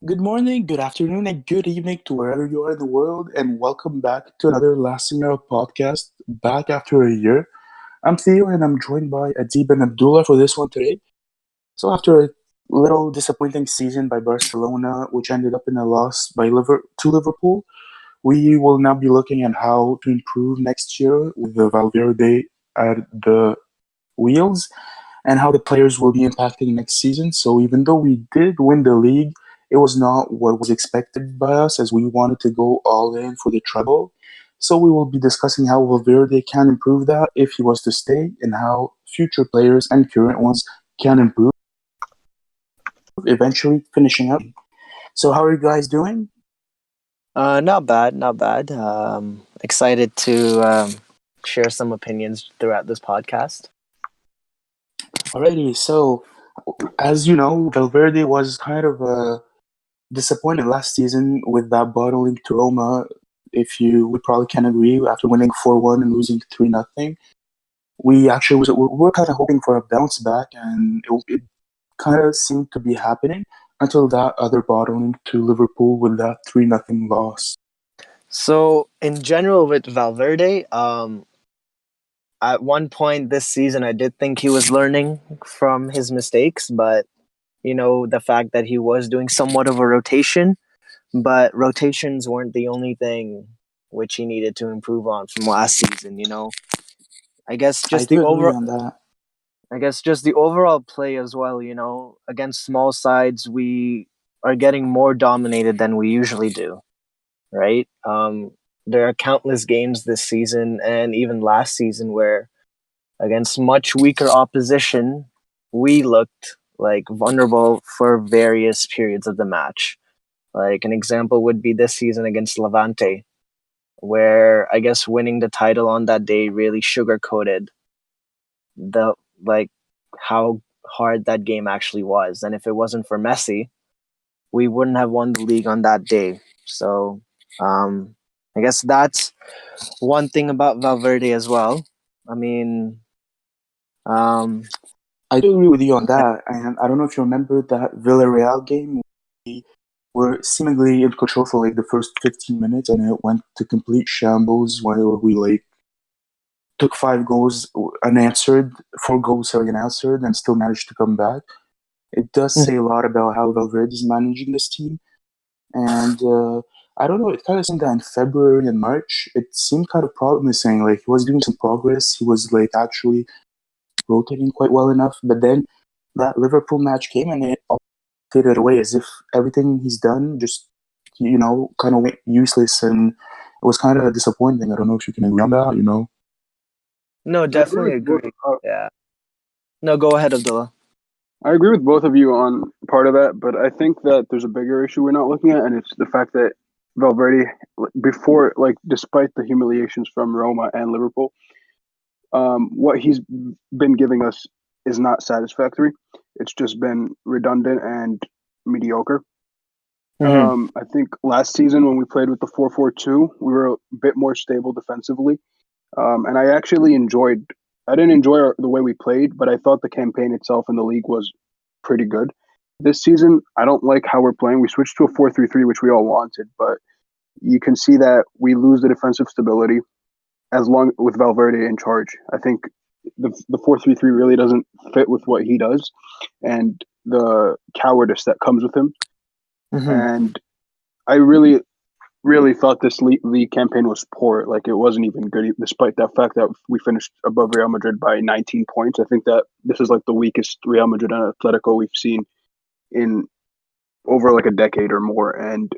Good morning, good afternoon, and good evening to wherever you are in the world, and welcome back to another Last Senyera Podcast, back after a year. I'm Theo, and I'm joined by Adeeb and Abdullah for this one today. So, after a little disappointing season by Barcelona, which ended up in a loss to Liverpool, we will now be looking at how to improve next year with the Valverde at the wheels and how the players will be impacting next season. So even though we did win the league, it was not what was expected by us as we wanted to go all in for the treble. So we will be discussing how Valverde can improve that if he was to stay and how future players and current ones can improve, eventually finishing up. So how are you guys doing? Not bad, not bad. Excited to share some opinions throughout this podcast. Alrighty, so as you know, Valverde was kind of disappointed last season with that bottling to Roma. If you we probably can agree, after winning 4-1 and losing 3-0, we actually we're kind of hoping for a bounce back, and it kind of seemed to be happening until that other bottling to Liverpool with that 3-0 loss. So, in general, with Valverde, at one point this season, I did think he was learning from his mistakes, but the fact that he was doing somewhat of a rotation, but rotations weren't the only thing which he needed to improve on from last season. I guess I just do the agree over on that. I guess just the overall play as well, against small sides, we are getting more dominated than we usually do, right? There are countless games this season and even last season where against much weaker opposition, we looked like vulnerable for various periods of the match. Like an example would be this season against Levante, where I guess winning the title on that day really sugarcoated the like how hard that game actually was. And if it wasn't for Messi, we wouldn't have won the league on that day. So um, I guess that's one thing about Valverde as well. I mean, um, I do agree with you on that, and I don't know if you remember that Villarreal game. We were seemingly in control for like the first 15 minutes, and it went to complete shambles where we like took 5 goals unanswered, 4 goals sorry unanswered, and still managed to come back. It does say a lot about how Valverde is managing this team, and I don't know. It kind of seemed that in February and March, it seemed kind of promising. Like he was doing some progress. He was like actually rotating quite well enough, but then that Liverpool match came and it all faded away as if everything he's done just kind of went useless, and it was kind of disappointing. I don't know if you can agree on that. no, I agree definitely with both. agree. Yeah. No, go ahead, Abdullah. I agree with both of you on part of that, but I think that there's a bigger issue we're not looking at, and it's the fact that Valverde, before, like, despite the humiliations from Roma and Liverpool, what he's been giving us is not satisfactory. It's just been redundant and mediocre. Mm-hmm. I think last season when we played with the 4-4-2, we were a bit more stable defensively. And I actually enjoyed. I didn't enjoy the way we played, but I thought the campaign itself in the league was pretty good. This season, I don't like how we're playing. We switched to a 4-3-3, which we all wanted, but you can see that we lose the defensive stability as long with Valverde in charge. I think the 4-3-3 really doesn't fit with what he does and the cowardice that comes with him. Mm-hmm. And I really thought this league campaign was poor. Like it wasn't even good, despite that fact that we finished above Real Madrid by 19 points. I think that this is like the weakest Real Madrid and Atletico we've seen in over like a decade or more. And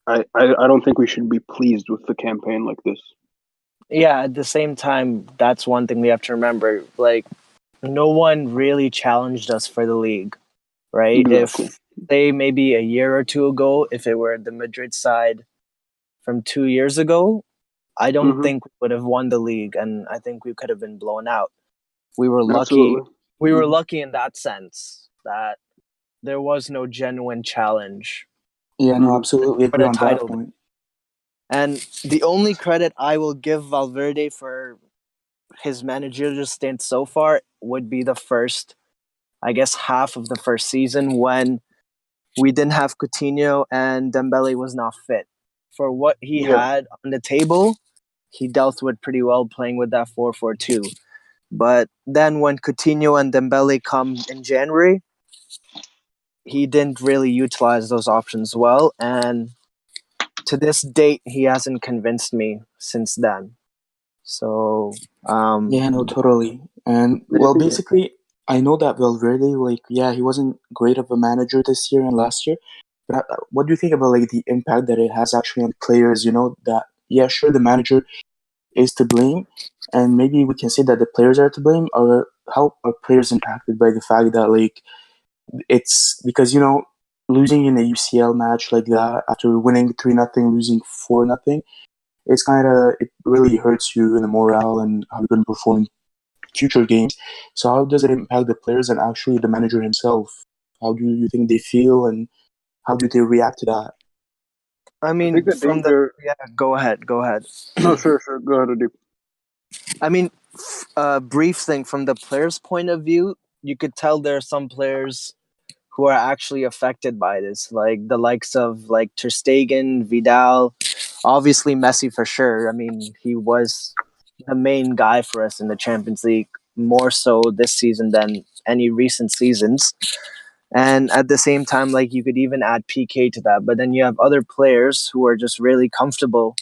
I don't think we should be pleased with the campaign like this. Yeah, at the same time, that's one thing we have to remember. Like, no one really challenged us for the league, right? Exactly. If say maybe a year or two ago, if it were the Madrid side from 2 years ago, I don't Mm-hmm. think we would have won the league, and I think we could have been blown out. We were lucky. Absolutely. We were lucky in that sense that there was no genuine challenge Yeah, no, Mm-hmm. absolutely for agree the on that title. point. And the only credit I will give Valverde for his managerial stint so far would be the first, I guess, half of the first season when we didn't have Coutinho and Dembele was not fit. For what he Yeah. had on the table, he dealt with pretty well playing with that 4-4-2. But then when Coutinho and Dembele come in January, he didn't really utilize those options well. And to this date, he hasn't convinced me since then. So, Yeah, no, totally. And Do you well, think? basically, I know that Valverde, like, yeah, he wasn't great of a manager this year and last year. But what do you think about like the impact that it has actually on players? You know that yeah, sure, the manager is to blame, and maybe we can say that the players are to blame. Or how are players impacted by the fact that like it's because losing in a UCL match like that after winning 3-0, losing 4-0, it's kind of it really hurts you in the morale and how you're going to perform in future games. So how does it impact the players and actually the manager himself? How do you think they feel and how do they react to that? I I think mean, the from the danger. yeah, go ahead, go ahead. No, sure, sure. Go ahead, Adeeb. I mean, brief thing from the players' point of view, you could tell there are some players who are actually affected by this, like the likes of like Ter Stegen, Vidal, obviously Messi for sure. I mean, he was the main guy for us in the Champions League, more so this season than any recent seasons. And at the same time, like you could even add PK to that, but then you have other players who are just really comfortable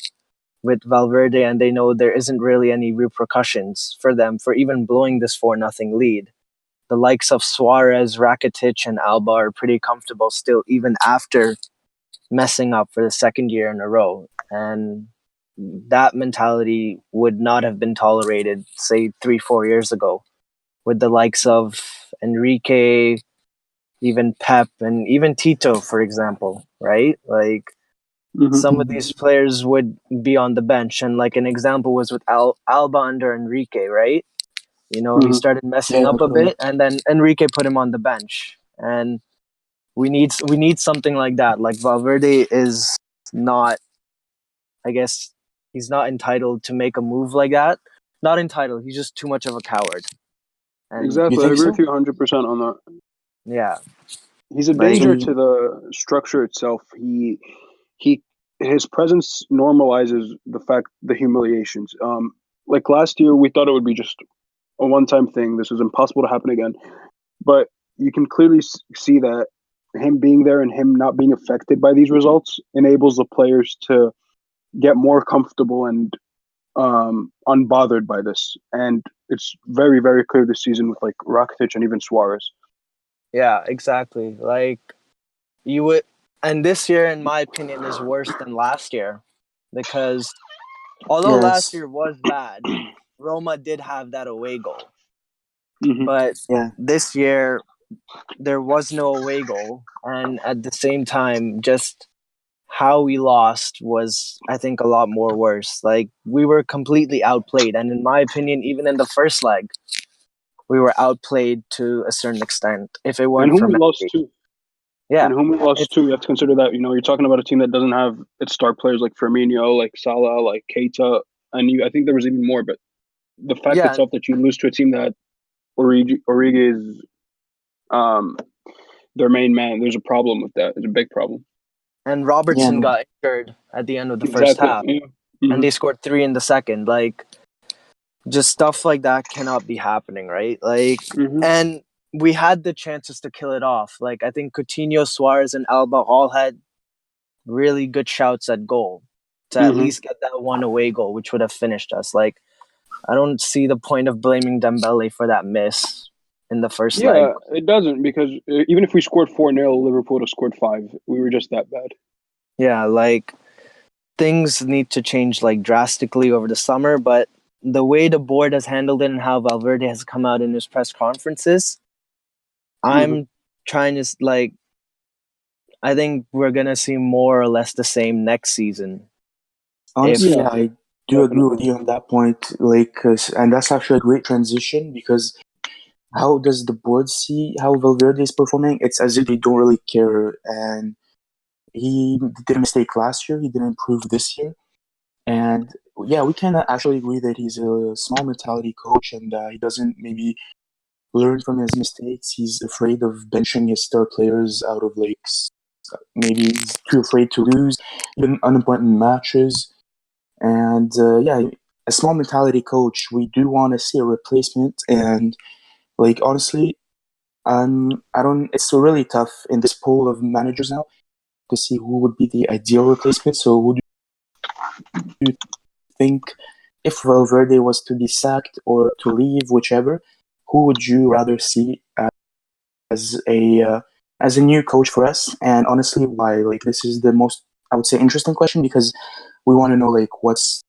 with Valverde, and they know there isn't really any repercussions for them for even blowing this 4-0 lead. The likes of Suárez, Rakitic, and Alba are pretty comfortable still, even after messing up for the second year in a row. And that mentality would not have been tolerated, say, 3-4 years ago, with the likes of Enrique, even Pep, and even Tito, for example, right? Like, Mm-hmm. some of these players would be on the bench. And like an example was with Alba under Enrique, right? You know, he Mm-hmm. started messing Yeah, no, up a totally. bit, and then Enrique put him on the bench. And we need something like that. Like Valverde is not, I guess, he's not entitled to make a move like that. Not entitled. He's just too much of a coward. And You Exactly. I think agree with so? you 100% on that. yeah, He's a like So danger you, to the structure itself. He his presence normalizes the humiliations. Like last year, we thought it would be just a one-time thing. This is impossible to happen again. But you can clearly see that him being there and him not being affected by these results enables the players to get more comfortable and unbothered by this. And it's very, very clear this season with like Rakitic and even Suarez. yeah, exactly. Like you would, and this year, in my opinion, is worse than last year because although last yes, year was bad, Roma did have that away goal. Mm-hmm. But yeah. this year, there was no away goal. And at the same time, just how we lost was, I think, a lot more worse. Like, we were completely outplayed. And in my opinion, even in the first leg, we were outplayed to a certain extent. If it And weren't whom for we lost Messi. to. Yeah. And whom we lost It's, to, you have to consider that. You're talking about a team that doesn't have its star players like Firmino, like Salah, like Keita, and I think there was even more. But the fact yeah. itself that you lose to a team that Origi is um, their main man, there's a problem with that. There's a big problem. And Yeah, Robertson no. got injured at the end of the first Exactly. half. Yeah. And Mm-hmm. they scored 3 in the second. Like, just stuff like that cannot be happening, right? Like, Mm-hmm. and we had the chances to kill it off. Like, I think Coutinho, Suarez, and Alba all had really good shouts at goal to at Mm-hmm. least get that one away goal, which would have finished us. Like, I don't see the point of blaming Dembele for that miss in the first leg. Yeah, it doesn't because even if we scored 4-0, Liverpool would have scored 5. We were just that bad. Yeah, like things need to change like drastically over the summer, but the way the board has handled it and how Valverde has come out in his press conferences, Mm-hmm. I'm trying to like I think we're gonna see more or less the same next season. Honestly, If Yeah, yeah, I do agree with definitely. you on that point. Like, and that's actually a great transition because how does the board see how Valverde is performing? It's as if they don't really care. And he did a mistake last year. He didn't improve this year. And yeah, we can actually agree that he's a small mentality coach and he doesn't maybe learn from his mistakes. He's afraid of benching his star players out of like maybe he's too afraid to lose, even unimportant matches. And a small mentality coach. We do want to see a replacement, and like honestly, I don't. It's really tough in this pool of managers now to see who would be the ideal replacement. So, who do you think if Valverde was to be sacked or to leave, whichever, who would you rather see as a new coach for us? And honestly, why? Like this is the most, I would say, interesting question because we want to know like what's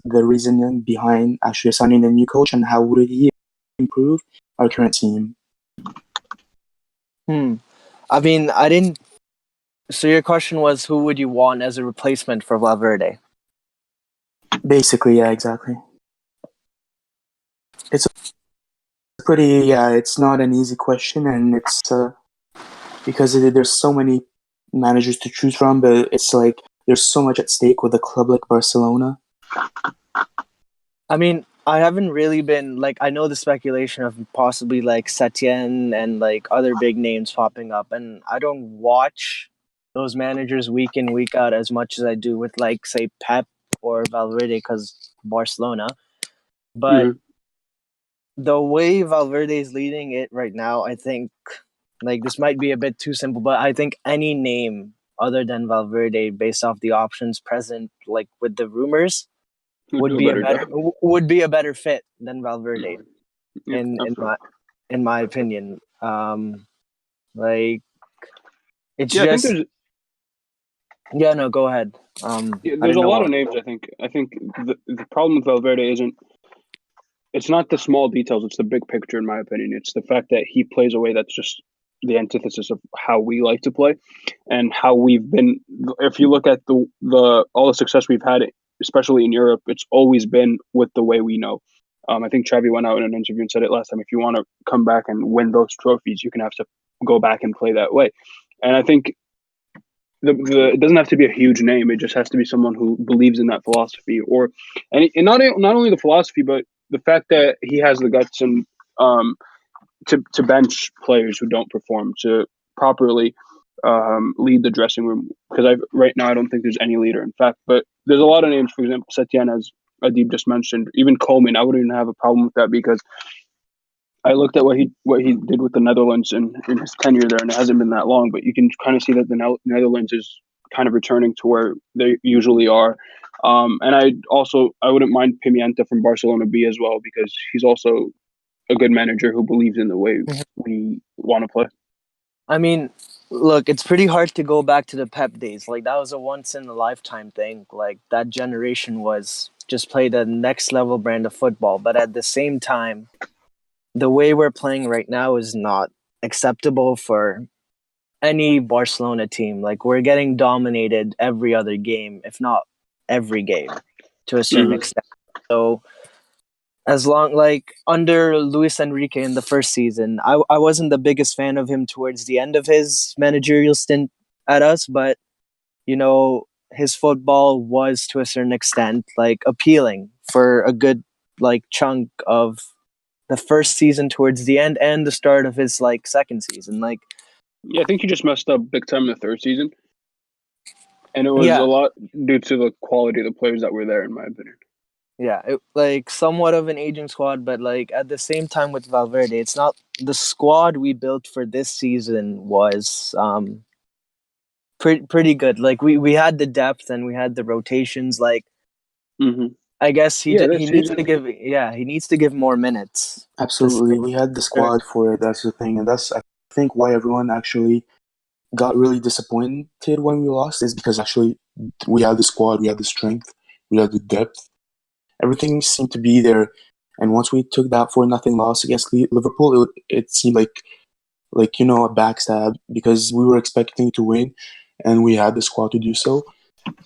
the reasoning behind actually assigning a new coach and how would he improve our current team. I mean, I didn't. So your question was, who would you want as a replacement for Valverde? Basically, yeah, exactly. It's a pretty, it's not an easy question, and it's because there's so many managers to choose from, but it's like there's so much at stake with a club like Barcelona. I mean, I haven't really been like, I know the speculation of possibly like Setien and like other big names popping up, and I don't watch those managers week in week out as much as I do with like say Pep or Valverde because Barcelona. But the way Valverde is leading it right now, I think like this might be a bit too simple, but I think any name other than Valverde, based off the options present, like with the rumors, would be a better fit than Valverde in my opinion. Like it's Yeah, I think just no, go ahead. I there's didn't a know lot what. of names. I think the problem with Valverde isn't. It's not the small details; it's the big picture, in my opinion. It's the fact that he plays a way that's just the antithesis of how we like to play, and how we've been. If you look at the all the success we've had, especially in Europe, it's always been with the way we know. I think Xavi went out in an interview and said it last time. If you want to come back and win those trophies, you can have to go back and play that way. And I think it doesn't have to be a huge name. It just has to be someone who believes in that philosophy, and not only the philosophy, but the fact that he has the guts and to bench players who don't perform, to properly lead the dressing room. Because right now I don't think there's any leader. In fact, but there's a lot of names. For example, Setien, as Adeeb just mentioned, even Coleman. I wouldn't even have a problem with that because I looked at what he did with the Netherlands in his tenure there, and it hasn't been that long. But you can kind of see that the Netherlands is kind of returning to where they usually are. And I wouldn't mind Pimienta from Barcelona B as well because he's also a good manager who believes in the way we want to play. I mean, look, it's pretty hard to go back to the Pep days. Like that was a once in a lifetime thing. Like that generation was just play the next level brand of football. But at the same time, the way we're playing right now is not acceptable for any Barcelona team. Like we're getting dominated every other game, if not every game, to a certain extent. So as long like under Luis Enrique in the first season, I wasn't the biggest fan of him towards the end of his managerial stint at us, but you know, his football was to a certain extent like appealing for a good like chunk of the first season towards the end and the start of his like second season. Like Yeah, I think he just messed up big time in the third season, and it was a yeah, lot due to the quality of the players that were there, in my opinion. yeah, like somewhat of an aging squad, but like at the same time with Valverde, it's not the squad we built for this season was pretty good. Like we had the depth and we had the rotations. Like I guess Yeah, he this needs to season. give more minutes. To Absolutely, we had the squad for it. That's the thing, and that's I think why everyone actually got really disappointed when we lost is because actually we had the squad, we had the strength, we had the depth. Everything seemed to be there, and once we took that 4-0 loss against Liverpool, it seemed like a backstab because we were expecting to win, and we had the squad to do so,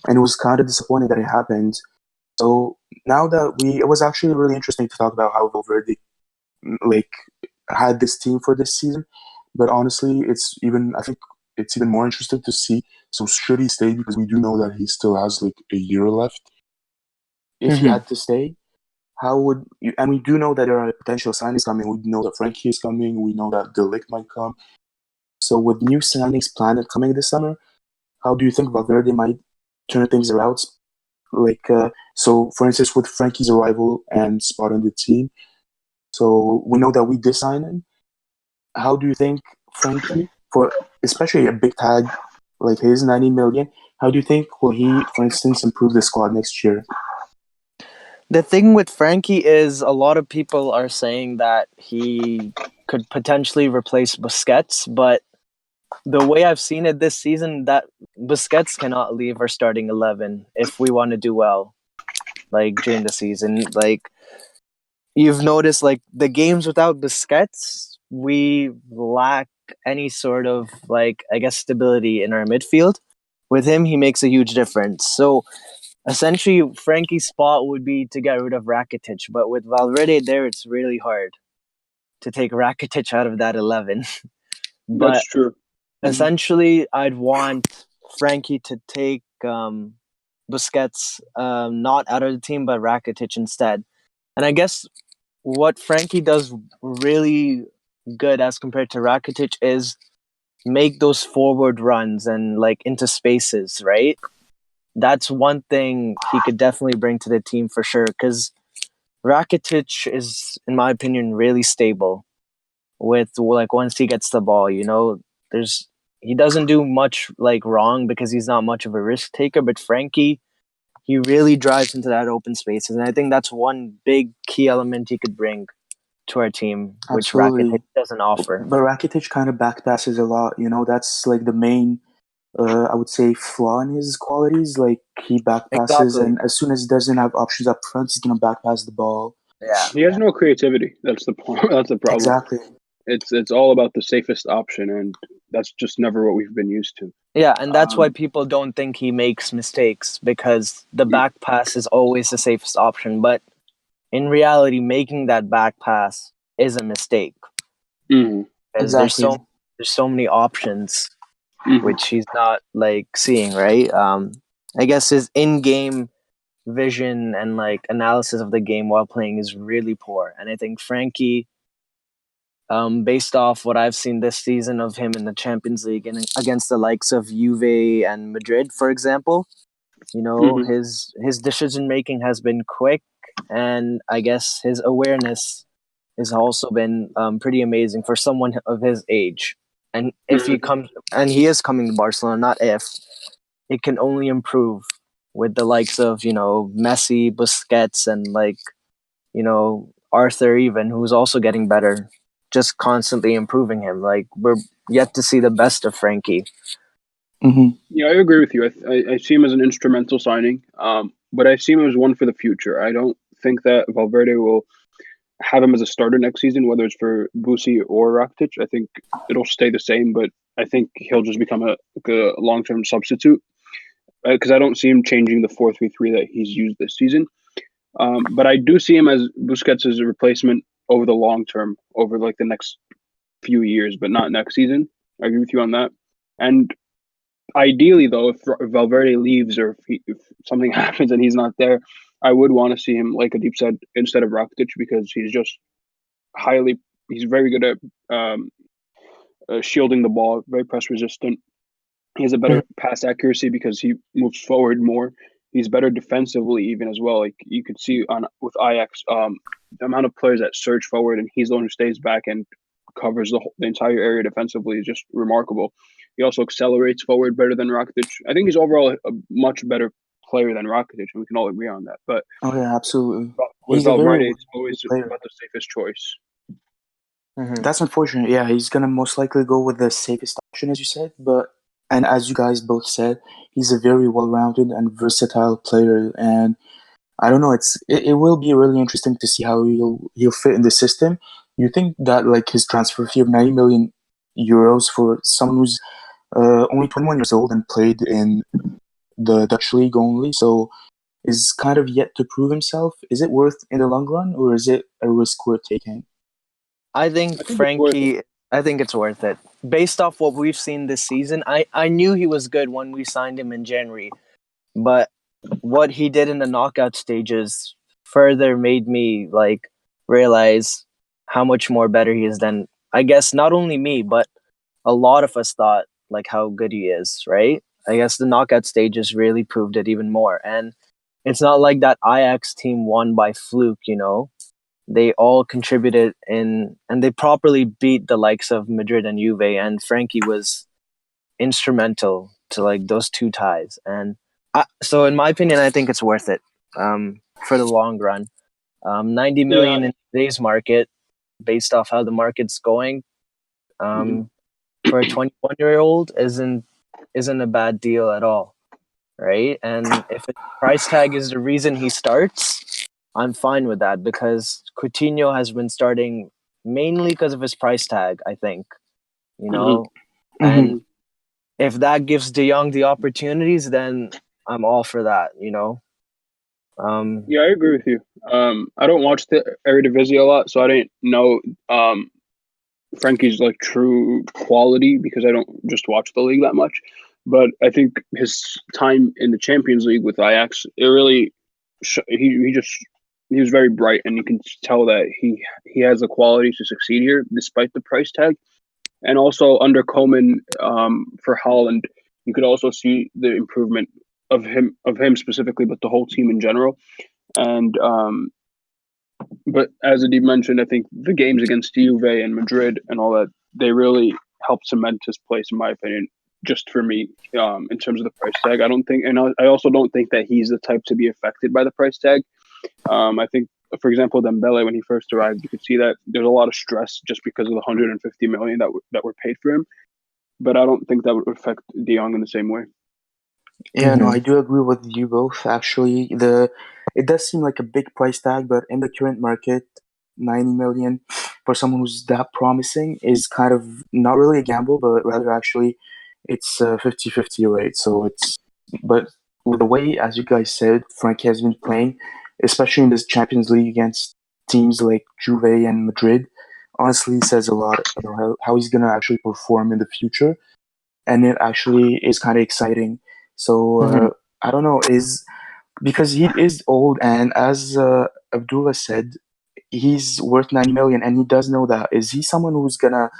and it was kind of disappointing that it happened. So now that it was actually really interesting to talk about how Valverde like had this team for this season. But honestly, I think it's even more interesting to see. So should he stay? Because we do know that he still has like a year left. If he had to stay, how would you? And we do know that there are potential signings coming. We know that Frenkie is coming. We know that the Ligt might come. So with new signings planned and coming this summer, how do you think Valverde might turn things around? So for instance, with Frenkie's arrival and spot on the team, so we know that we did sign him. How do you think Frenkie, for especially a big tag like his, 90 million, how do you think will he, for instance, improve the squad next year? The thing with Frenkie is a lot of people are saying that he could potentially replace Busquets, but the way I've seen it this season, that Busquets cannot leave our starting 11 if we want to do well, like during the season. Like you've noticed, like the games without Busquets, we lack any sort of like I guess stability in our midfield. With him, he makes a huge difference. So essentially, Frankie's spot would be to get rid of Rakitic, but with Valverde there, it's really hard to take Rakitic out of that 11. That's But true. essentially, I'd want Frenkie to take Busquets not out of the team, but Rakitic instead. And I guess what Frenkie does really good as compared to Rakitic is make those forward runs and like into spaces, right? That's one thing he could definitely bring to the team for sure. Because Rakitic is, in my opinion, really stable with like once he gets the ball. You know, he doesn't do much like wrong because he's not much of a risk taker. But Frenkie, he really drives into that open spaces, and I think that's one big key element he could bring to our team, which Rakitic Absolutely. doesn't offer. But Rakitic kind of backpasses a lot. That's like the main, I would say, flaw in his qualities. Like he backpasses, Exactly. and as soon as he doesn't have options up front, he's gonna backpass the ball. Yeah. He has no creativity. That's the that's the problem. Exactly. It's all about the safest option, and that's just never what we've been used to. Yeah, and that's why Um, people don't think he makes mistakes because the back pass is always the safest option. But in reality, making that back pass is a mistake mhm, because Exactly. there's so many options mhm. which he's not like seeing, right? I guess his in-game vision and like analysis of the game while playing is really poor, and I think Frenkie, based off what I've seen this season of him in the Champions League and against the likes of Juve and Madrid, for example, Mhm. his decision making has been quick, and I guess his awareness has also been pretty amazing for someone of his age. And if he Mhm. comes, and he is coming to Barcelona, not if, it can only improve with the likes of Messi, Busquets, and like Arthur, even who's also getting better, just constantly improving him. Like we're yet to see the best of Frenkie. Hmm. Yeah, I agree with you. I see him as an instrumental signing, but I see him as one for the future. I don't think that Valverde will have him as a starter next season, whether it's for Busi or Rakitic. I think it'll stay the same, but I think he'll just become a long-term substitute because I don't see him changing the 4-3-3 that he's used this season. But I do see him as Busquets as a replacement over the long term, over like the next few years, but not next season. I agree with you on that. And ideally, though, if Valverde leaves or if something happens and he's not there, I would want to see him, like Adeep said, instead of Rakitic because he's very good at shielding the ball, very press resistant. He has a better pass accuracy because he moves forward more. He's better defensively even as well. Like you could see on with Ajax, the amount of players that surge forward and he's the one who stays back and covers the entire area defensively is just remarkable. He also accelerates forward better than Rakitic. I think he's overall a much better player than Rakitic, and we can all agree on that. But Oh yeah, absolutely. with He's a very Valverde, well it's always player. about the safest choice. Mm-hmm. That's unfortunate. Yeah, he's gonna most likely go with the safest option, as you said. And as you guys both said, he's a very well-rounded and versatile player. And I don't know, it will be really interesting to see how he'll fit in the system. You think that like his transfer fee of 90 million euros for someone who's only 21 years old and played in the Dutch league only, so is kind of yet to prove himself. Is it worth in the long run, or is it a risk worth taking? I think I think it's worth it. Frenkie. I think it's worth it based off what we've seen this season. I knew he was good when we signed him in January, but what he did in the knockout stages further made me like realize how much more better he is than I guess not only me but a lot of us thought like how good he is, right? I guess the knockout stages really proved it even more. And it's not like that Ajax team won by fluke, you know. They all contributed and they properly beat the likes of Madrid and Juve, and Frenkie was instrumental to like those two ties. And so in my opinion, I think it's worth it for the long run. 90 million in today's market, based off how the market's going, for a 21-year-old isn't a bad deal at all, right? And if the price tag is the reason he starts, I'm fine with that, because Coutinho has been starting mainly because of his price tag, I think, you know. And if that gives De Jong the opportunities, then I'm all for that, you know. Yeah, I agree with you. I don't watch the Eredivisie a lot, so I didn't know Frankie's like true quality because I don't just watch the league that much. But I think his time in the Champions League with Ajax, it really he was very bright, and you can tell that he has the quality to succeed here despite the price tag. And also under Koeman, for Haaland, you could also see the improvement of him specifically, but the whole team in general. And but as Adeeb mentioned, I think the games against Juve and Madrid and all that, they really helped cement his place, in my opinion. Just for me, in terms of the price tag, I don't think, and I also don't think that he's the type to be affected by the price tag. I think, for example, Dembele, when he first arrived, you could see that there's a lot of stress just because of the 150 million that were paid for him. But I don't think that would affect De Jong in the same way. Yeah, no, I do agree with you both. Actually, it does seem like a big price tag, but in the current market, 90 million for someone who's that promising is kind of not really a gamble, but rather actually it's 50-50, right? But with the way, as you guys said, Frankie has been playing, especially in this Champions League against teams like Juve and Madrid, honestly says a lot about how he's gonna actually perform in the future, and it actually is kind of exciting. So I don't know, is because he is old, and as Abdullah said, he's worth 90 million, and he does know that. Is he someone who's gonna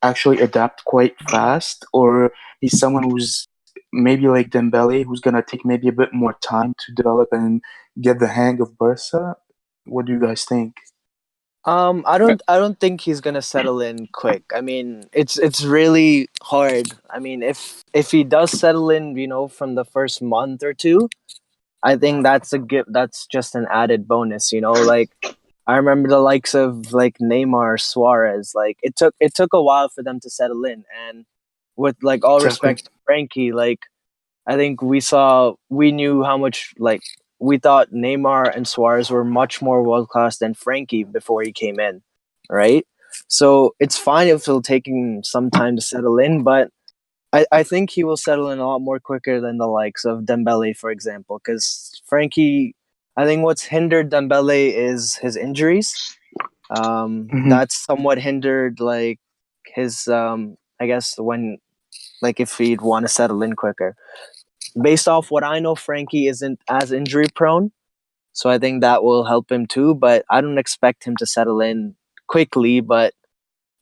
actually adapt quite fast, or he's someone who's maybe like Dembele, who's gonna take maybe a bit more time to develop and get the hang of Barca? What do you guys think? I don't think he's gonna settle in quick. I mean, it's really hard. I mean, if he does settle in, you know, from the first month or two, I think that's a gift. That's just an added bonus, you know. Like I remember the likes of like Neymar, Suarez. Like it took a while for them to settle in, and with like all Exactly. respect to Frenkie, like I think we knew how much like we thought Neymar and Suarez were much more world class than Frenkie before he came in, right? So it's fine if it'll take him some time to settle in, but I think he will settle in a lot more quicker than the likes of Dembele, for example, because Frenkie, I think what's hindered Dembele is his injuries. That's somewhat hindered like his I guess when like if he'd want to settle in quicker. Based off what I know, Frenkie isn't as injury prone, so I think that will help him too. But I don't expect him to settle in quickly. But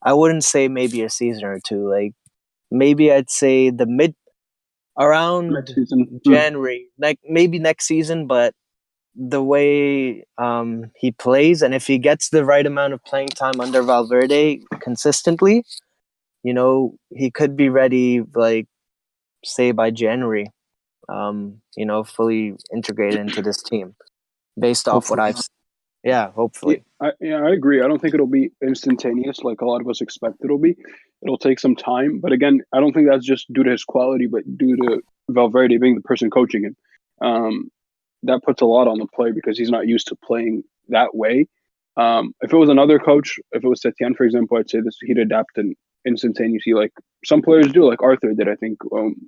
I wouldn't say maybe a season or two. Like maybe I'd say the around Next season. January, like maybe next season. But the way he plays, and if he gets the right amount of playing time under Valverde consistently, you know, he could be ready. Like say by January. You know, fully integrated into this team based off what Hopefully. I've yeah, hopefully. I agree. I don't think it'll be instantaneous like a lot of us expect it'll be. It'll take some time. But again, I don't think that's just due to his quality, but due to Valverde being the person coaching him. That puts a lot on the player because he's not used to playing that way. If it was another coach, if it was Setien, for example, I'd say he'd adapt and instantaneously like some players do, like Arthur did. I think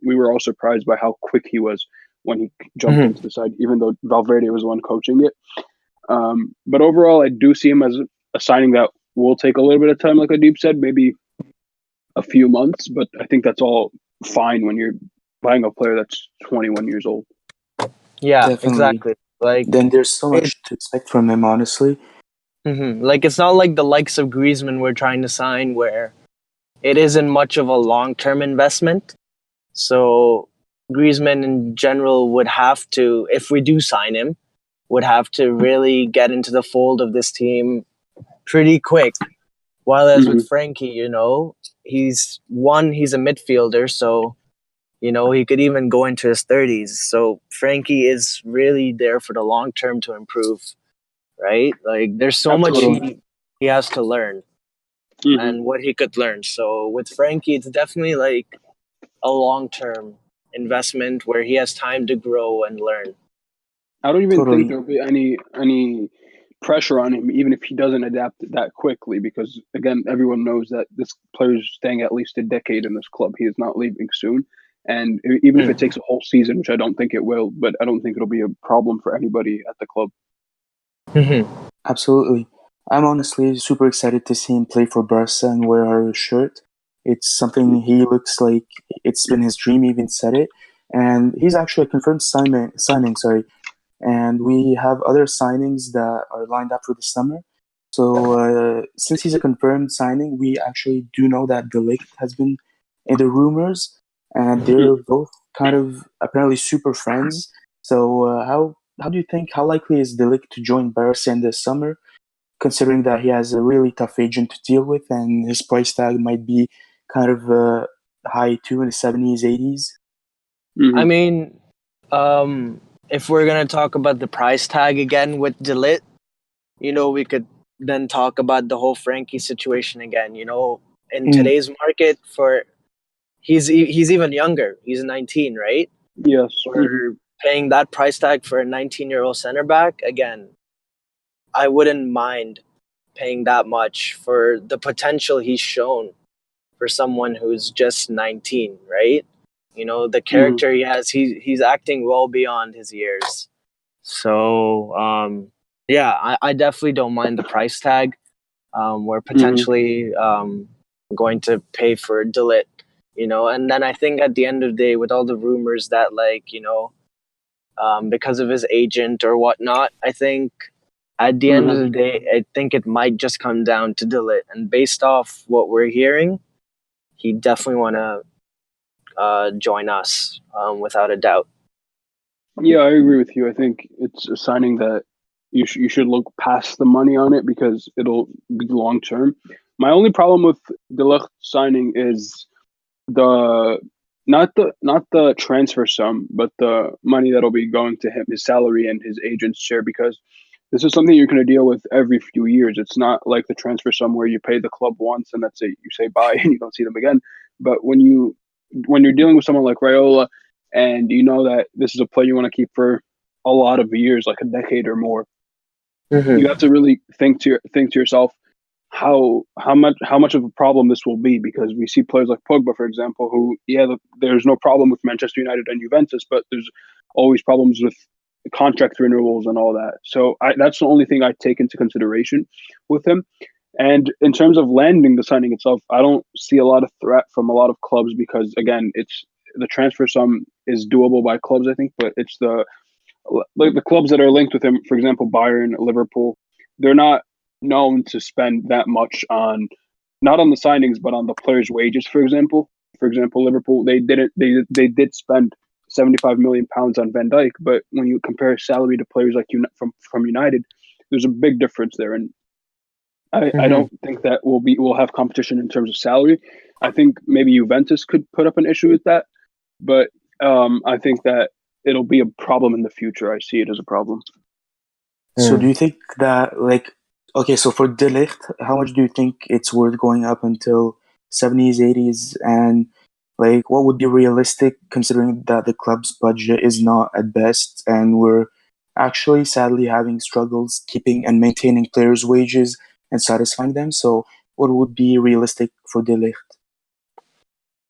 we were all surprised by how quick he was when he jumped into the side, even though Valverde was the one coaching it. But overall, I do see him as a signing that will take a little bit of time, like Adeeb said, maybe a few months. But I think that's all fine when you're buying a player that's 21 years old. Yeah, Definitely. exactly. Like Then there's so much to expect from him, honestly. like it's not like the likes of Griezmann we're trying to sign where it isn't much of a long-term investment. So Griezmann in general would have to, if we do sign him, would have to really get into the fold of this team pretty quick. While as with Frenkie, he's a midfielder, so he could even go into his 30s. So Frenkie is really there for the long term to improve, right? Like there's so much he has to learn and what he could learn. So with Frenkie, it's definitely like a long term investment where he has time to grow and learn. I don't even think there'll be any pressure on him, even if he doesn't adapt that quickly, because again, everyone knows that this player is staying at least a decade in this club. He is not leaving soon. And even if it takes a whole season, which I don't think it will, but I don't think it'll be a problem for anybody at the club. Absolutely. I'm honestly super excited to see him play for Barça and wear our shirt. It's something he looks like it's been his dream, he even said it. And he's actually a confirmed signing, and we have other signings that are lined up for the summer. So since he's a confirmed signing, we actually do know that Ligt has been in the rumors, and they're both kind of apparently super friends. So how do you think, how likely is Ligt to join Barca in the summer, considering that he has a really tough agent to deal with and his price tag might be kind of high too, in the 70s, 80s? I mean, if we're going to talk about the price tag again with Ligt, we could then talk about the whole Frenkie situation again. In today's market, he's even younger. He's 19, right? Yes. We're paying that price tag for a 19-year-old center back. Again, I wouldn't mind paying that much for the potential he's shown for someone who's just 19, right? The character he has, he's acting well beyond his years. So, I definitely don't mind the price tag. We're potentially going to pay for Ligt, and then I think at the end of the day, with all the rumors that because of his agent or whatnot, I think at the end of the day, I think it might just come down to Ligt. And based off what we're hearing, he definitely want to join us without a doubt. Yeah, I agree with you. I think it's a signing that you should look past the money on it because it'll be long term. My only problem with the Ligt signing is the not the transfer sum, but the money that'll be going to him, his salary and his agent's share, because this is something you're going to deal with every few years. It's not like the transfer sum where you pay the club once and that's it. You say bye and you don't see them again. But when you're dealing with someone like Raiola, and you know that this is a player you want to keep for a lot of years, like a decade or more, you have to really think to yourself how much of a problem this will be, because we see players like Pogba, for example, who there's no problem with Manchester United and Juventus, but there's always problems with contract renewals and all that. So that's the only thing I take into consideration with him. And in terms of landing the signing itself, I don't see a lot of threat from a lot of clubs because, again, it's the transfer sum is doable by clubs, I think, but it's the clubs that are linked with him, for example, Bayern, Liverpool, they're not known to spend that much not on the signings, but on the players' wages, for example. For example, Liverpool, they did spend £75 million on Van Dijk, but when you compare salary to players like from United, there's a big difference there. And I don't think that we'll have competition in terms of salary. I think maybe Juventus could put up an issue with that, but I think that it'll be a problem in the future. I see it as a problem. So do you think that, so for De Ligt, how much do you think it's worth going up until 70s, 80s? And what would be realistic considering that the club's budget is not at best and we're actually sadly having struggles keeping and maintaining players' wages and satisfying them? So what would be realistic for De Ligt?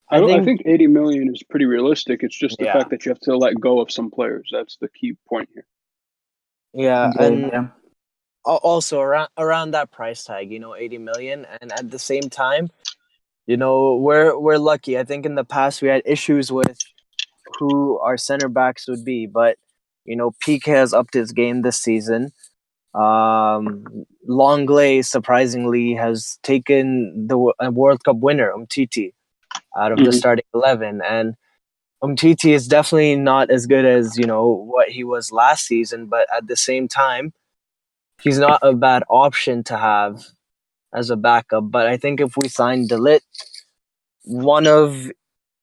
I think 80 million is pretty realistic. It's just the fact that you have to let go of some players. That's the key point here. Yeah, and also around that price tag, 80 million, and at the same time, we're lucky. I think in the past we had issues with who our center backs would be, but Pique has upped his game this season. Longley surprisingly has taken the World Cup winner Umtiti out of the Mhm. starting 11, and Umtiti is definitely not as good as what he was last season, but at the same time, he's not a bad option to have as a backup. But I think if we sign Ligt, one of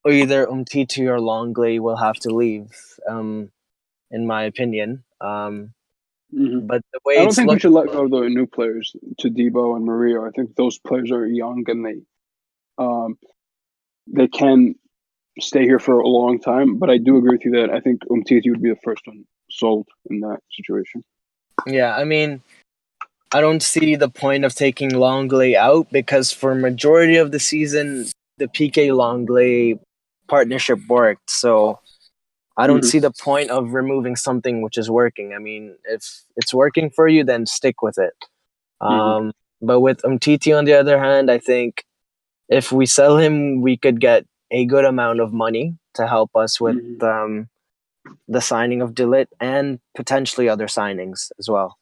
either Umtiti or Longley will have to leave, in my opinion. Mhm. But the I way don't it's think we looking, should let go of the new players to Debo and Maria. I think those players are young and they can stay here for a long time. But I do agree with you that I think Umtiti would be the first one sold in that situation. yeah, I mean, I don't see the point of taking Longley out because for majority of the season, the PK Longley partnership worked. So I don't Mhm. see the point of removing something which is working. I mean, if it's working for you, then stick with it. Mhm. But with Umtiti, on the other hand, I think if we sell him, we could get a good amount of money to help us with Mhm. the signing of Ligt and potentially other signings as well.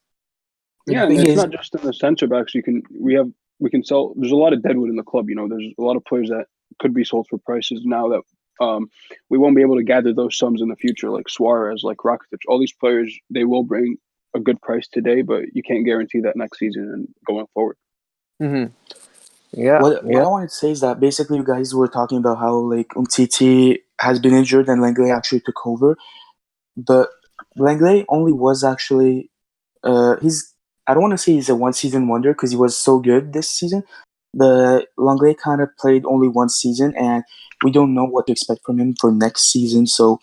The Yeah, and thing it's is, not just in the center backs. We can sell. There's a lot of deadwood in the club. There's a lot of players that could be sold for prices now that we won't be able to gather those sums in the future, like Suarez, like Rakitic. All these players, they will bring a good price today, but you can't guarantee that next season and going forward. Mm-hmm. Yeah, what yeah. I wanted to say is that basically you guys were talking about how like Umtiti has been injured and Langley actually took over, but Langley only was actually he's I don't want to say he's a one season wonder because he was so good this season. The Langley kind of played only one season, and we don't know what to expect from him for next season. So,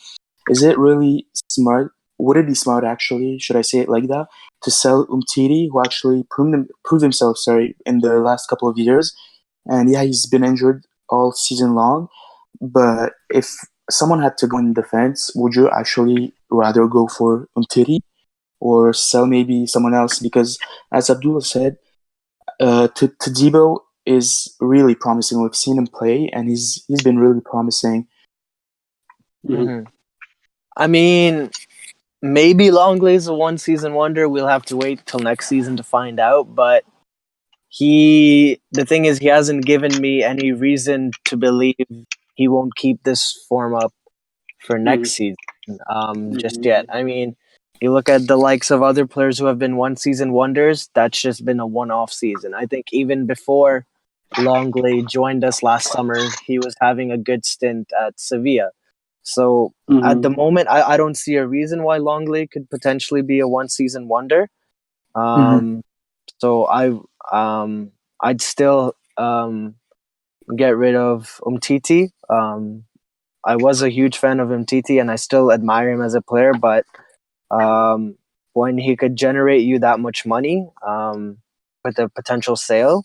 is it really smart? Would it be smart actually? Should I say it like that? To sell Umtiti, who actually proved himself, sorry, in the last couple of years, and yeah, he's been injured all season long. But if someone had to go in defense, would you actually rather go for Umtiti or sell maybe someone else? Because as Abdullah said, Tadibo is really promising. We've seen him play, and he's been really promising. Mhm. Mm-hmm. I mean, maybe Longley's a one season wonder. We'll have to wait till next season to find out. But the thing is, he hasn't given me any reason to believe he won't keep this form up for Mhm. next season. Just Mhm. yet. I mean, you look at the likes of other players who have been one season wonders. That's just been a one off season. I think even before Longley joined us last summer, he was having a good stint at Sevilla. So at the Mhm. moment, I don't see a reason why Longley could potentially be a one season wonder. Mm-hmm. Um, so I'd still get rid of Umtiti. I was a huge fan of Umtiti, and I still admire him as a player. But um, when he could generate you that much money with a potential sale,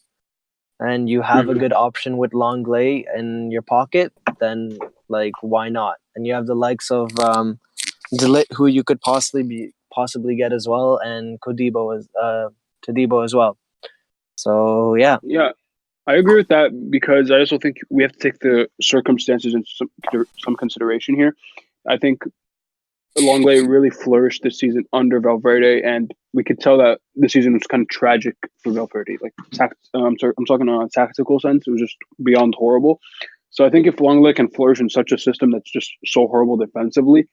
and you have a Mhm. good option with Longley in your pocket, then like why not? And you have the likes of Delit, who you could possibly get as well, and Todibo as well. So yeah. Yeah, I agree with that because I also think we have to take the circumstances into some consideration here. I think Longley really flourished this season under Valverde, and we could tell that the season was kind of tragic for Valverde. Like, I'm talking on a tactical sense; it was just beyond horrible. So I think if Longley can flourish in such a system that's just so horrible defensively,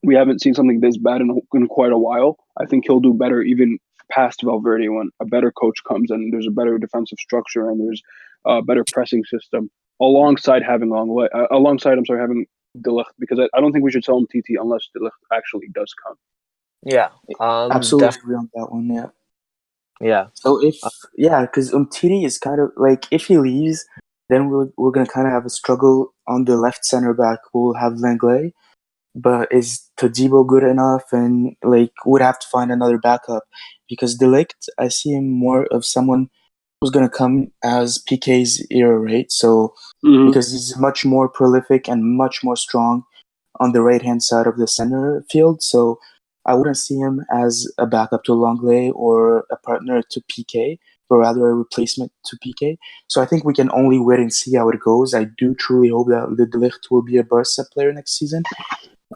we haven't seen something this bad in quite a while. I think he'll do better even past Valverde when a better coach comes and there's a better defensive structure and there's a better pressing system alongside having having Ligt because I don't think we should sell him TT unless Ligt actually does come. Yeah. Absolutely Definitely. agree on that one. Yeah. Yeah. So if Uh, yeah, because Umtiti is kind of like if he leaves, then we're gonna kind of have a struggle on the left center back. We'll have Langley, but is Todibo good enough? And like would have to find another backup because Delict, I see him more of someone who's gonna come as PK's era, right? So Mm-hmm. because he's much more prolific and much more strong on the right hand side of the center field. So I wouldn't see him as a backup to Longley or a partner to PK, but rather a replacement to PK. So I think we can only wait and see how it goes. I do truly hope that the Ligt will be a Barca player next season.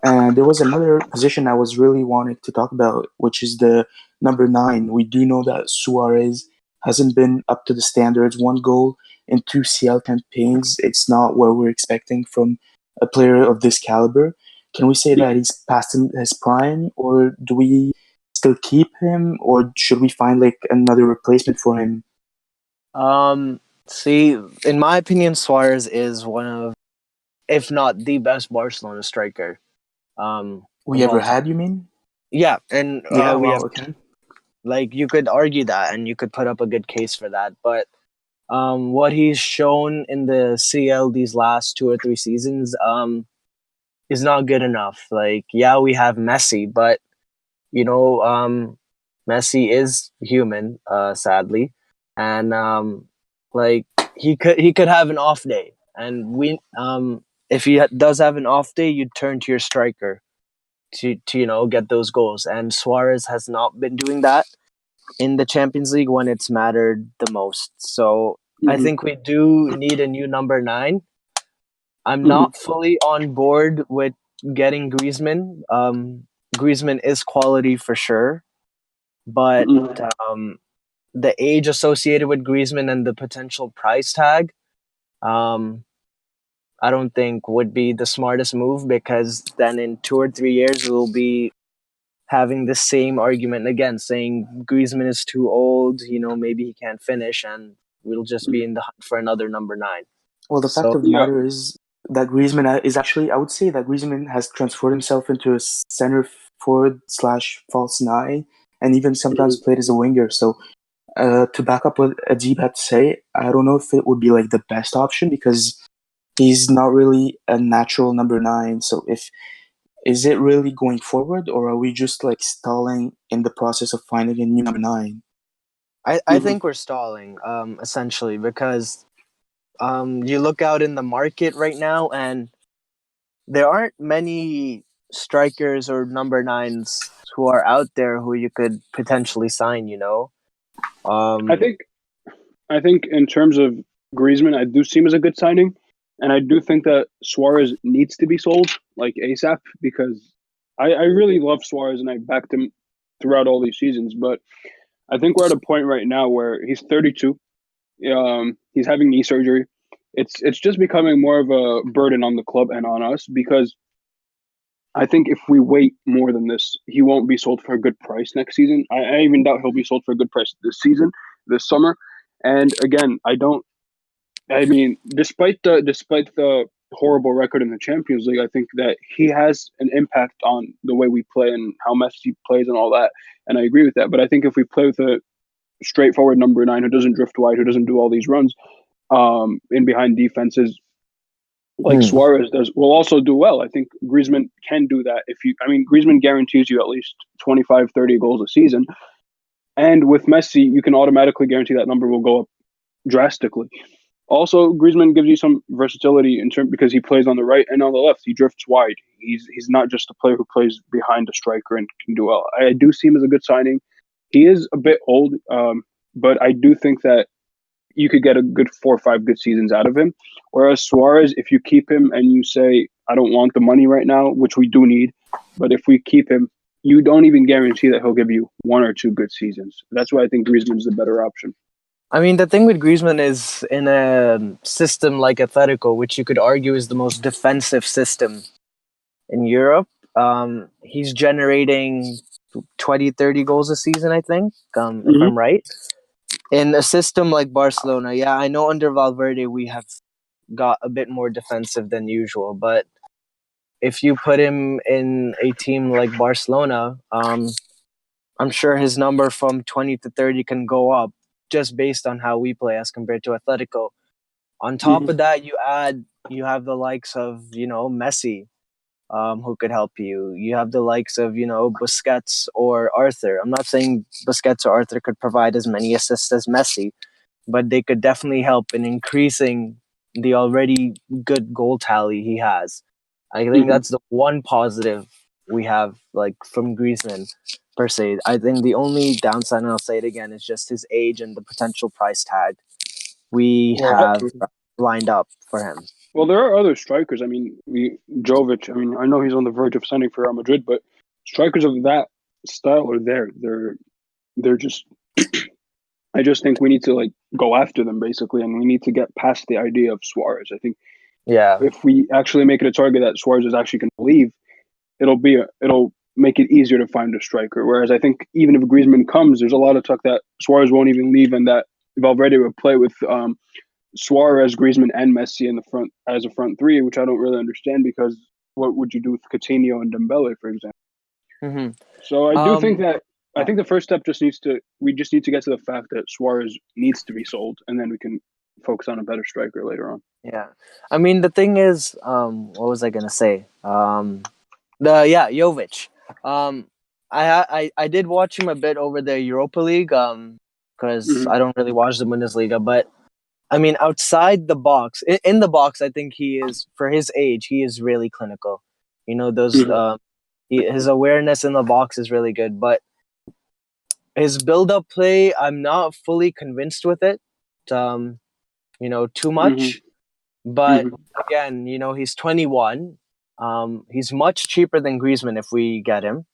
And there was another position I was really wanting to talk about, which is the number nine. We do know that Suarez hasn't been up to the standards. One goal in two CL campaigns. It's not what we're expecting from a player of this caliber. Can we say that he's past his prime, or do we still keep him, or should we find like another replacement for him? See, in my opinion, Suarez is one of, if not the best Barcelona striker. We Of ever all time. had, you mean? Yeah, and Yeah, we wow, have, okay. like, you could argue that, and you could put up a good case for that. But what he's shown in the CL these last 2 or 3 seasons, is not good enough. Like, yeah, we have Messi, but you know, Messi is human, sadly, and like he could have an off day, and if he does have an off day, you turn to your striker to get those goals, and Suarez has not been doing that in the Champions League when it's mattered the most. So I Mhm. think we do need a new number 9. I'm Mhm. not fully on board with getting Griezmann. Griezmann is quality for sure, but Mhm. um, the age associated with Griezmann and the potential price tag, um, I don't think would be the smartest move, because then in 2 or 3 years we'll be having the same argument again, saying Griezmann is too old. Maybe he can't finish, and we'll just be in the hunt for another number 9. Well, the fact So of the Yeah. matter is that Griezmann is actually, I would say that Griezmann has transformed himself into a center forward slash false nine, and even sometimes Mhm. played as a winger. So, to back up what Adeeb had to say, I don't know if it would be like the best option because he's not really a natural number nine. So, if is it really going forward, or are we just like stalling in the process of finding a new number nine? I Mhm. think we're stalling, essentially, because you look out in the market right now, and there aren't many strikers or number 9s who are out there who you could potentially sign. I Um, think I think in terms of Griezmann, I do see him as a good signing, and I do think that Suarez needs to be sold like ASAP because I really love Suarez and I backed him throughout all these seasons. But I think we're at a point right now where he's 32. He's having knee surgery. It's just becoming more of a burden on the club and on us because I think if we wait more than this, he won't be sold for a good price next season. I even doubt he'll be sold for a good price this season, this summer. And again, I don't. I mean, despite the horrible record in the Champions League, I think that he has an impact on the way we play and how Messi plays and all that. And I agree with that. But I think if we play with a straightforward number 9 who doesn't drift wide, who doesn't do all these runs, in behind defenses, like hmm. Suarez does, will also do well. I think Griezmann can do that. Griezmann guarantees you at least 25, 30 goals a season. And with Messi, you can automatically guarantee that number will go up drastically. Also, Griezmann gives you some versatility in term because he plays on the right and on the left. He drifts wide. He's not just a player who plays behind a striker and can do well. I do see him as a good signing. He is a bit old, but I do think that you could get a good 4 or 5 good seasons out of him. Whereas Suarez, if you keep him and you say, I don't want the money right now, which we do need, but if we keep him, you don't even guarantee that he'll give you 1 or 2 good seasons. That's why I think Griezmann is the better option. I mean, the thing with Griezmann is, in a system like Atletico, which you could argue is the most defensive system in Europe, he's generating 20, 30 goals a season, I think, if Mm-hmm. I'm right. In a system like Barcelona, yeah, I know under Valverde we have got a bit more defensive than usual, but if you put him in a team like Barcelona, I'm sure his number from 20 to 30 can go up just based on how we play as compared to Atletico. On top Mm-hmm. of that, you have the likes of Messi, who could help you. You have the likes of Busquets or Arthur. I'm not saying Busquets or Arthur could provide as many assists as Messi, but they could definitely help in increasing the already good goal tally he has. I think Mm-hmm. that's the one positive we have, like, from Griezmann per se. I think the only downside, and I'll say it again, is just his age and the potential price tag we Well, have lined up for him. Well, there are other strikers. I mean, Jovic. I mean, I know he's on the verge of signing for Real Madrid, but strikers of that style are there. They're just. I just think we need to like go after them basically, and we need to get past the idea of Suarez. I think Yeah. if we actually make it a target that Suarez is actually going to leave, it'll make it easier to find a striker. Whereas I think even if Griezmann comes, there's a lot of talk that Suarez won't even leave, and that Valverde would play with Suarez, Griezmann, and Messi in the front as a front three, which I don't really understand because what would you do with Coutinho and Dembele, for example? Hmm. So I do think that I yeah. think the first step we just need to get to the fact that Suarez needs to be sold, and then we can focus on a better striker later on. Yeah. I mean, the thing is, what was I gonna say? Jovic. I did watch him a bit over the Europa League, because I don't really watch the Bundesliga, but I mean, outside the box, in the box, I think he is, for his age, he is really clinical. You know, his awareness in the box is really good, but his build-up play, I'm not fully convinced with it. Too much. But again, he's 21. He's much cheaper than Griezmann if we get him.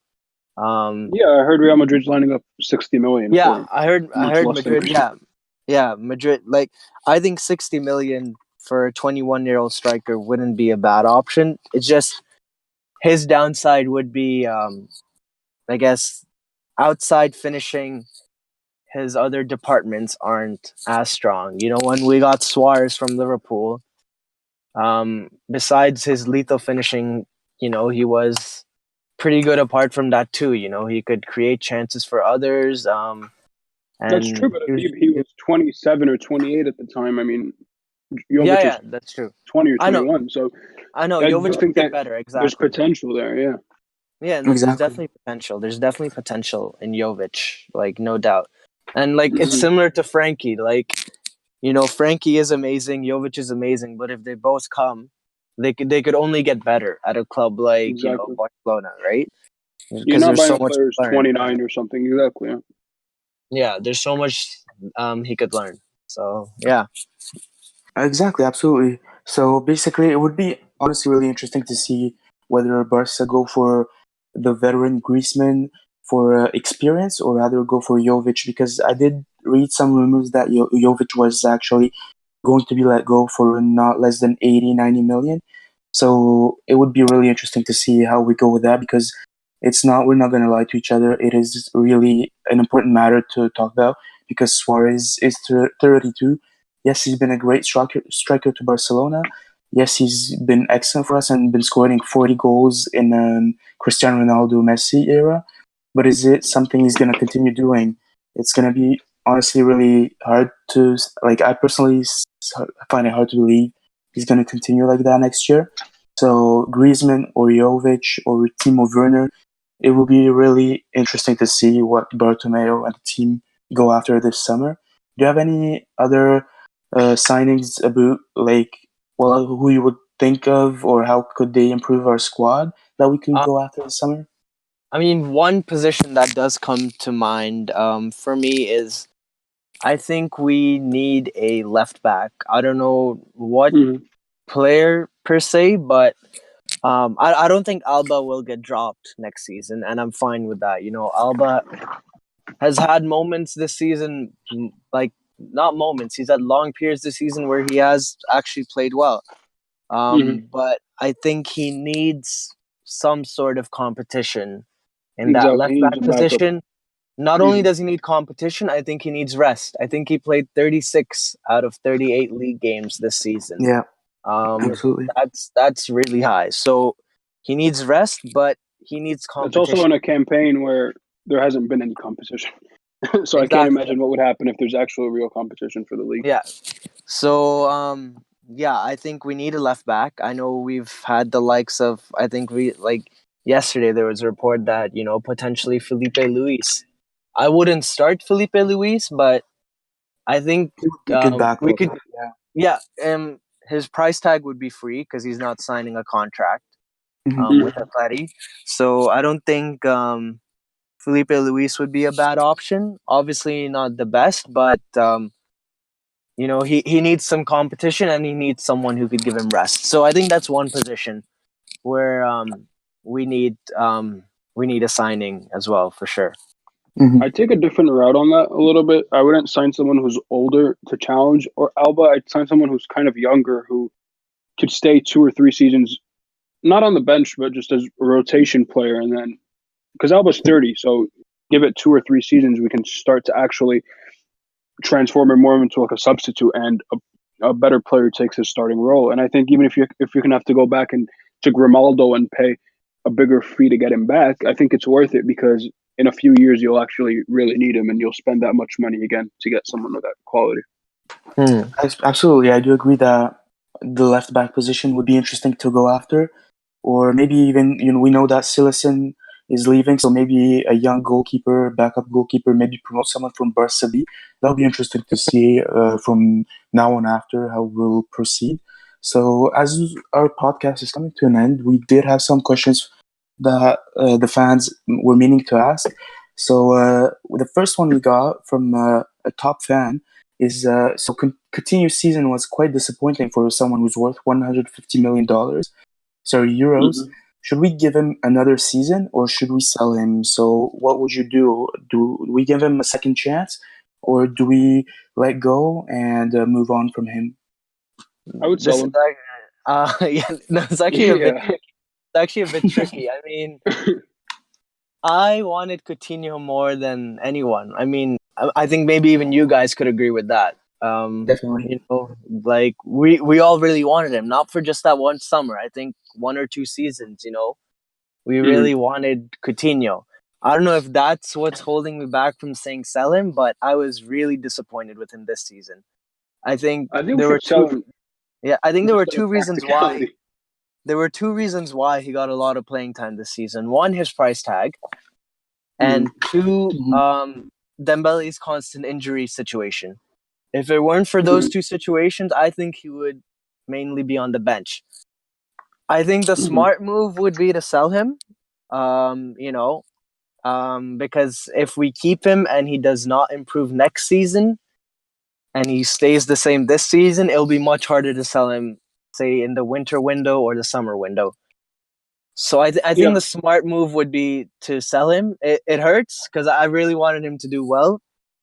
Yeah, I heard Real Madrid's lining up 60 million for him. I heard less than Madrid. Yeah, Madrid. Like, I think 60 million for a 21-year-old striker wouldn't be a bad option. It's just his downside would be, I guess, outside finishing. His other departments aren't as strong. When we got Suarez from Liverpool, besides his lethal finishing, he was pretty good apart from that too. He could create chances for others. That's true, but he was 27 or 28 at the time. I mean, Jovic is that's true. 20 or 21. So I know. I do Jovic think that better. Exactly. there's potential there. Yeah. Yeah, no, Exactly. there's definitely potential. There's definitely potential in Jovic, like, no doubt. And like, it's similar to Frenkie. Like, Frenkie is amazing, Jovic is amazing, but if they both come, they could only get better at a club like Exactly. Barcelona, right? You're Because not there's buying so a much player to who's learn. 29 or something. Exactly. Yeah. Yeah, there's so much he could learn. So yeah. Exactly, absolutely. So basically, it would be honestly really interesting to see whether Barca go for the veteran Griezmann for experience or rather go for Jovic, because I did read some rumors that Jovic was actually going to be let go for not less than 80, 90 million. So it would be really interesting to see how we go with that, because we're not going to lie to each other. It is really an important matter to talk about because Suarez is 32. Yes, he's been a great striker to Barcelona. Yes, he's been excellent for us and been scoring 40 goals in Cristiano Ronaldo Messi era. But is it something he's going to continue doing? It's going to be honestly really hard to, like, I personally find it hard to believe he's going to continue like that next year. So Griezmann or Jovic or Timo Werner, it will be really interesting to see what Bartomeu and the team go after this summer. Do you have any other signings about, like, well, who you would think of or how could they improve our squad that we could go after this summer? I mean, one position that does come to mind for me is, I think we need a left back. I don't know what player per se, but I don't think Alba will get dropped next season, and I'm fine with that. Alba has had moments this season, like, not moments. He's had long periods this season where he has actually played well. But I think he needs some sort of competition in that Exactly. left He needs back a backup. position. Not only does he need competition, I think he needs rest. I think he played 36 out of 38 league games this season. Yeah, absolutely. That's really high. So he needs rest, but he needs It's competition. also in a campaign where there hasn't been any competition. So I can't imagine what would happen if there's actual real competition for the league. Yeah. So I think we need a left back. I know we've had the likes of, I think yesterday there was a report that, potentially Felipe Luis. I wouldn't start Felipe Luis, but I think Good backup. we could. Yeah. His price tag would be free because he's not signing a contract with Atleti. So I don't think Felipe Luis would be a bad option. Obviously not the best, but he needs some competition and he needs someone who could give him rest. So I think that's one position where we need a signing as well for sure. Mhm. I'd take a different route on that a little bit. I wouldn't sign someone who's older to challenge or Alba. I'd sign someone who's kind of younger who could stay 2 or 3 seasons, not on the bench, but just as a rotation player. And then, because Alba's 30, so give it 2 or 3 seasons, we can start to actually transform him more into like a substitute, and a better player takes his starting role. And I think even if you're gonna have to go back and to Grimaldo and pay a bigger fee to get him back, I think it's worth it because in a few years you'll actually really need him, and you'll spend that much money again to get someone of that quality. Absolutely, I do agree that the left back position would be interesting to go after, or maybe even we know that Silesen is leaving, so maybe a young goalkeeper, backup goalkeeper, maybe promote someone from Barça B. That'll be interesting to see from now on after how we'll proceed. So as our podcast is coming to an end, we did have some questions that the fans were meaning to ask. So the first one we got from a top fan is Coutinho's season was quite disappointing for someone who's worth $150 million. Sorry, euros. Mm-hmm. Should we give him another season or should we sell him? So what would you do? Do we give him a second chance or do we let go and move on from him? I would sell him. Yeah, no, it's actually a bit tricky. I mean, I wanted Coutinho more than anyone. I mean, I think maybe even you guys could agree with that. Definitely. Like we all really wanted him, not for just that one summer. I think 1 or 2 seasons. We really wanted Coutinho. I don't know if that's what's holding me back from saying sell him, but I was really disappointed with him this season. I think we should sell him. Yeah, I think there were two reasons why. Practicality. There were 2 reasons why he got a lot of playing time this season. One, his price tag, and 2, Dembele's constant injury situation. If it weren't for those 2 situations, I think he would mainly be on the bench. I think the smart move would be to sell him, because if we keep him and he does not improve next season, and he stays the same this season, it'll be much harder to sell him, say, in the winter window or the summer window. So I think the smart move would be to sell him. It hurts because I really wanted him to do well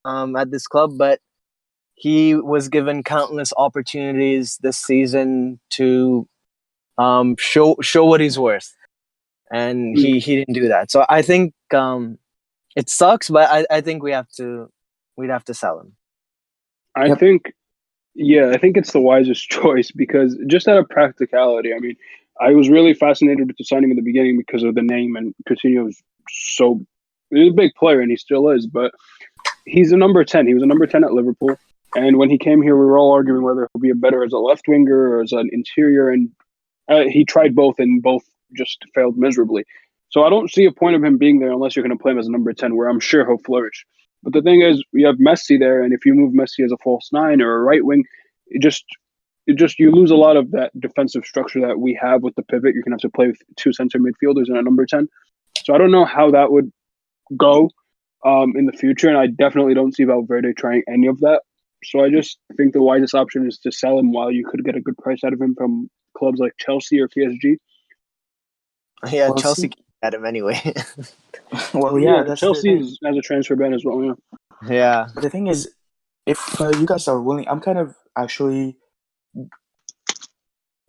at this club, but he was given countless opportunities this season to show what he's worth, and he didn't do that. So I think it sucks, but I think we'd have to sell him. I think it's the wisest choice because just out of practicality, I mean, I was really fascinated with the signing in the beginning because of the name, and Coutinho's he's a big player and he still is, but he's a number 10. He was a number 10 at Liverpool. And when he came here, we were all arguing whether he'll be better as a left winger or as an interior. And he tried both and both just failed miserably. So I don't see a point of him being there unless you're going to play him as a number 10, where I'm sure he'll flourish. But the thing is, we have Messi there, and if you move Messi as a false 9 or a right wing, you lose a lot of that defensive structure that we have with the pivot. You're going to have to play with 2 center midfielders and a number 10. So I don't know how that would go in the future, and I definitely don't see Valverde trying any of that. So I just think the wisest option is to sell him while you could get a good price out of him from clubs like Chelsea or PSG. Yeah, Chelsea had him anyway. That's Chelsea has a transfer ban as well. Yeah. The thing is, if you guys are willing, I'm kind of actually,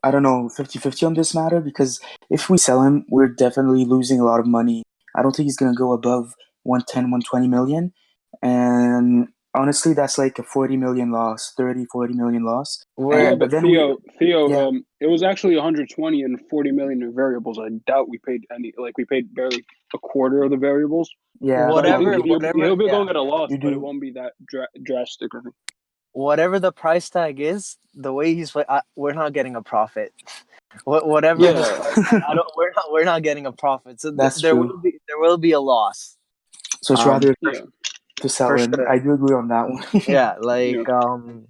I don't know, 50-50 on this matter, because if we sell him, we're definitely losing a lot of money. I don't think he's going to go above 110, 120 million. And honestly, that's like a 40 million loss, 30, 40 million loss. But then Theo, it was actually 120 and 40 million in variables. I doubt we paid we paid barely a quarter of the variables. Yeah, he'll be going at a loss, but it won't be that drastic, I think. Whatever the price tag is, the way he's playing, we're not getting a profit. Whatever, we're not getting a profit. So there will be a loss. So it's rather to sell him. Sure. I do agree on that one.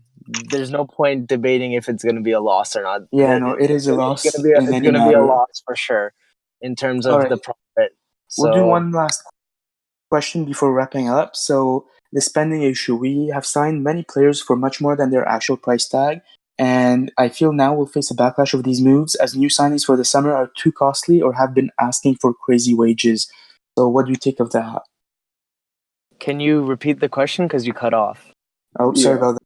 There's no point debating if it's going to be a loss or not. Yeah, it is a loss. It's going to be a loss for sure in terms of the profit. We'll do one last question before wrapping up. So the spending issue. We have signed many players for much more than their actual price tag, and I feel now we'll face a backlash of these moves as new signings for the summer are too costly or have been asking for crazy wages. So, what do you think of that? Can you repeat the question because you cut off? Oh, sorry Yeah. about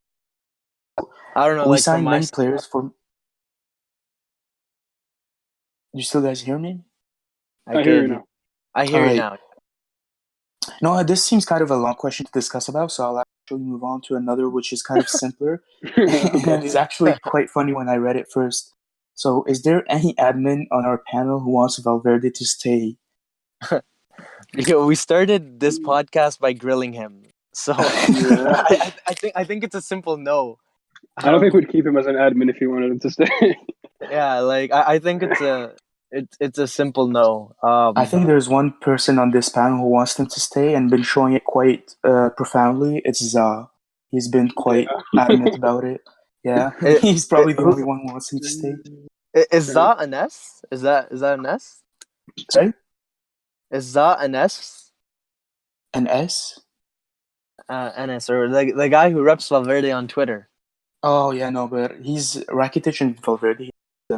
that. I don't know. We Like from signed my many side, players for. You still guys hear me? I I hear you could. now. I All hear you right. now. No, this seems kind of a long question to discuss about, so I'll actually move on to another, which is kind of simpler Okay. and is actually quite funny when I read it first. So, is there any admin on our panel who wants Valverde to stay? Yo, we started this podcast by grilling him, so Yeah. I think it's a simple no. I don't think Um, we'd keep him as an admin if he wanted him to stay. yeah, like I think it's a simple no. I think there's one person on this panel who wants him to stay and been showing it quite profoundly. It's Za. He's been quite adamant about it. Yeah, he's probably the only one who wants him to stay. Is that an S? Is that an S? Sorry? Is that an S? An S? NS or the guy who reps Valverde on Twitter. Oh, yeah, no, but he's Rakitic and Valverde.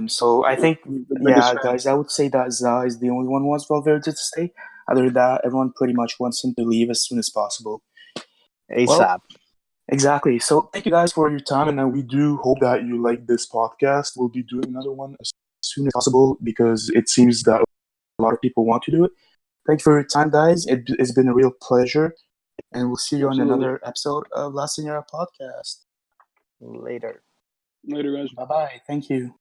So I think, He's the biggest yeah, fan. guys, I would say that Za is the only one who wants Valverde to stay. Other than that, everyone pretty much wants him to leave as soon as possible. Well, ASAP. exactly. So thank you guys for your time, and we do hope that you like this podcast. We'll be doing another one as soon as possible because it seems that a lot of people want to do it. Thanks for your time, guys. It's been a real pleasure, and we'll see you on Absolutely. another episode of La Senyera Podcast. Later. Later, guys. Bye bye. Thank you.